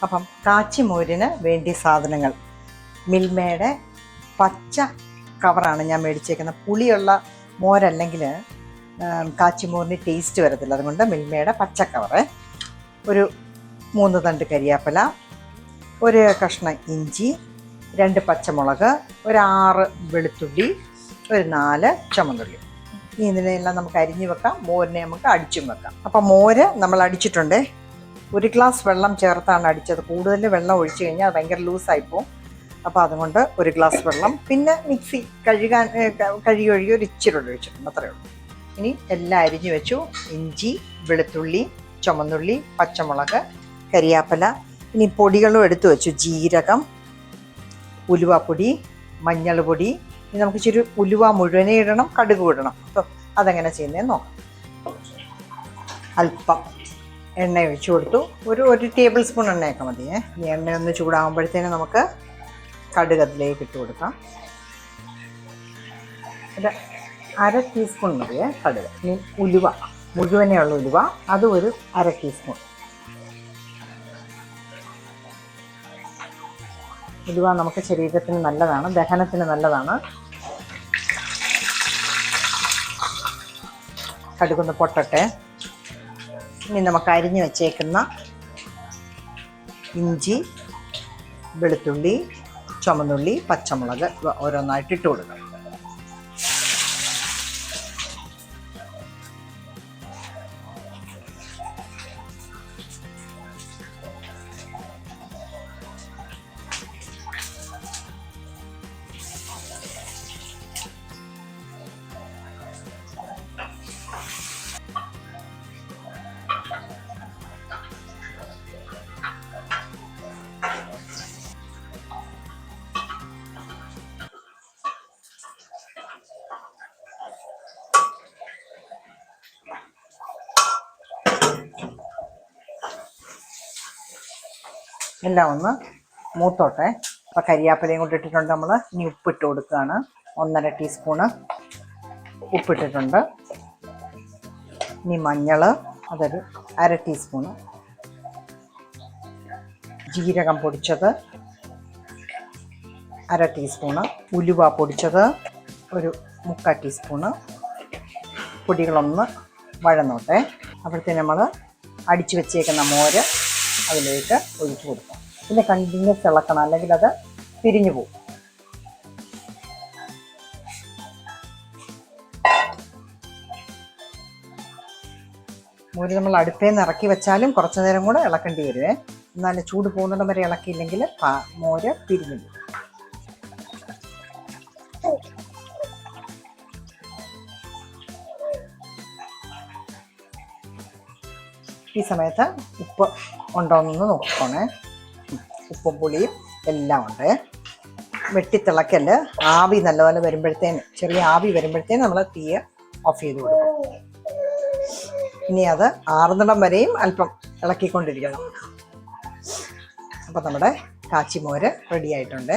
അപ്പം കാച്ചിമോരിന് വേണ്ടിയ സാധനങ്ങൾ: മിൽമയുടെ പച്ച കവറാണ് ഞാൻ മേടിച്ചേക്കുന്നത്. പുളിയുള്ള മോരല്ലെങ്കിൽ കാച്ചിമോരിന് ടേസ്റ്റ് വരത്തില്ല. അതുകൊണ്ട് മിൽമയുടെ പച്ച കവറ്, ഒരു 3 തണ്ട് കരിയാപ്പില, ഒരു കഷ്ണം ഇഞ്ചി, 2 പച്ചമുളക്, ഒരു 6 വെളുത്തുള്ളി, ഒരു 4 ചുമന്നുള്ളി. ഇതിനെല്ലാം നമുക്ക് അരിഞ്ഞു വെക്കാം. മോരിനെ നമുക്ക് അടിച്ചും വെക്കാം. അപ്പം മോര് നമ്മൾ അടിച്ചിട്ടുണ്ട്. 1 ഗ്ലാസ് വെള്ളം ചേർത്താണ് അടിച്ചത്. കൂടുതൽ വെള്ളം ഒഴിച്ചു കഴിഞ്ഞാൽ ഭയങ്കര ലൂസായിപ്പോവും. അപ്പോൾ അതുകൊണ്ട് 1 ഗ്ലാസ് വെള്ളം, പിന്നെ മിക്സി കഴുകി ഒരു ഇച്ചിരി ഒഴിച്ചിട്ടുണ്ട്. അത്രയേ ഉള്ളൂ. ഇനി എല്ലാം അരിഞ്ഞു വെച്ചു. ഇഞ്ചി, വെളുത്തുള്ളി, ചുമന്നുള്ളി, പച്ചമുളക്, കരിയാപ്പില. ഇനി പൊടികളും എടുത്തു വെച്ചു: ജീരകം, ഉലുവാപ്പൊടി, മഞ്ഞൾ പൊടി. ഇനി നമുക്ക് ഇച്ചിരി ഉലുവ മുഴുവനെ ഇടണം, കടുക് ഇടണം. അപ്പോൾ അതെങ്ങനെ ചെയ്യുന്നതെന്ന് നോക്കാം. അല്പം എണ്ണ ഒഴിച്ചു കൊടുത്തു. ഒരു ടേബിൾ സ്പൂൺ എണ്ണയൊക്കെ മതിയേ. ഈ എണ്ണ ഒന്ന് ചൂടാകുമ്പോഴത്തേനും നമുക്ക് കടുക് അതിലേക്ക് ഇട്ട് കൊടുക്കാം. ഒരു 1/2 ടീസ്പൂൺ മതിയേ കടുക്. ഇനി ഉലുവ, മുഴുവനെയുള്ള ഉലുവ, അത് ഒരു 1/2 ടീസ്പൂൺ. ഉലുവ നമുക്ക് ശരീരത്തിന് നല്ലതാണ്, ദഹനത്തിന് നല്ലതാണ്. കടുകൊന്ന് പൊട്ടട്ടെ. ഇനി നമുക്ക് അരിഞ്ഞു വെച്ചേക്കുന്ന ഇഞ്ചി, വെളുത്തുള്ളി, ചുമന്നുള്ളി, പച്ചമുളക് ഓരോന്നായിട്ട് ഇട്ട് കൊടുക്കണം. എല്ലാം ഒന്ന് മൂത്തോട്ടെ. അപ്പോൾ കരിയാപ്പിലയും കൊണ്ട് ഇട്ടിട്ടുണ്ട് നമ്മൾ. ഇനി ഉപ്പിട്ട് കൊടുക്കുകയാണ്. 1.5 ടീസ്പൂണ് ഉപ്പിട്ടിട്ടുണ്ട്. ഇനി മഞ്ഞൾ, അതൊരു 1/2 ടീസ്പൂണ്. ജീരകം പൊടിച്ചത് 1/2 ടീസ്പൂണ്. ഉലുവ പൊടിച്ചത് ഒരു 3/4 ടീസ്പൂണ്. പൊടികളൊന്ന് വഴന്നോട്ടെ. അപ്പോഴത്തേന് നമ്മൾ അടിച്ചു വെച്ചേക്കുന്ന മോര് അതിലേക്ക് ഒഴിച്ചു കൊടുക്കാം. പിന്നെ കണ്ടിന്യൂസ് ഇളക്കണം, അല്ലെങ്കിൽ അത് പിരിഞ്ഞു പോകും. മോര് നമ്മൾ അടുപ്പേൽ നിന്ന് ഇറക്കി വെച്ചാലും കുറച്ചു നേരം കൂടെ ഇളക്കേണ്ടി വരുമേ. എന്നാലും ചൂട് പോകുന്നിടം വരെ ഇളക്കിയില്ലെങ്കിൽ മോര് പിരിഞ്ഞു പോകും. ഈ സമയത്ത് ഉപ്പ് ഉണ്ടോയെന്നൊന്ന് നോക്കണേ. ഉപ്പും പുളിയും എല്ലാം ഉണ്ട്. വെട്ടിത്തിളക്കല്. ആവി നല്ലപോലെ വരുമ്പോഴത്തേന്, ചെറിയ ആവി വരുമ്പോഴത്തേന് നമ്മൾ തീ ഓഫ് ചെയ്ത് കൊടുക്കും. ഇനി അത് ആറുന്നിടം വരെയും അല്പം ഇളക്കിക്കൊണ്ടിരിക്കണം. അപ്പം നമ്മുടെ കാച്ചിമോര് റെഡി ആയിട്ടുണ്ട്.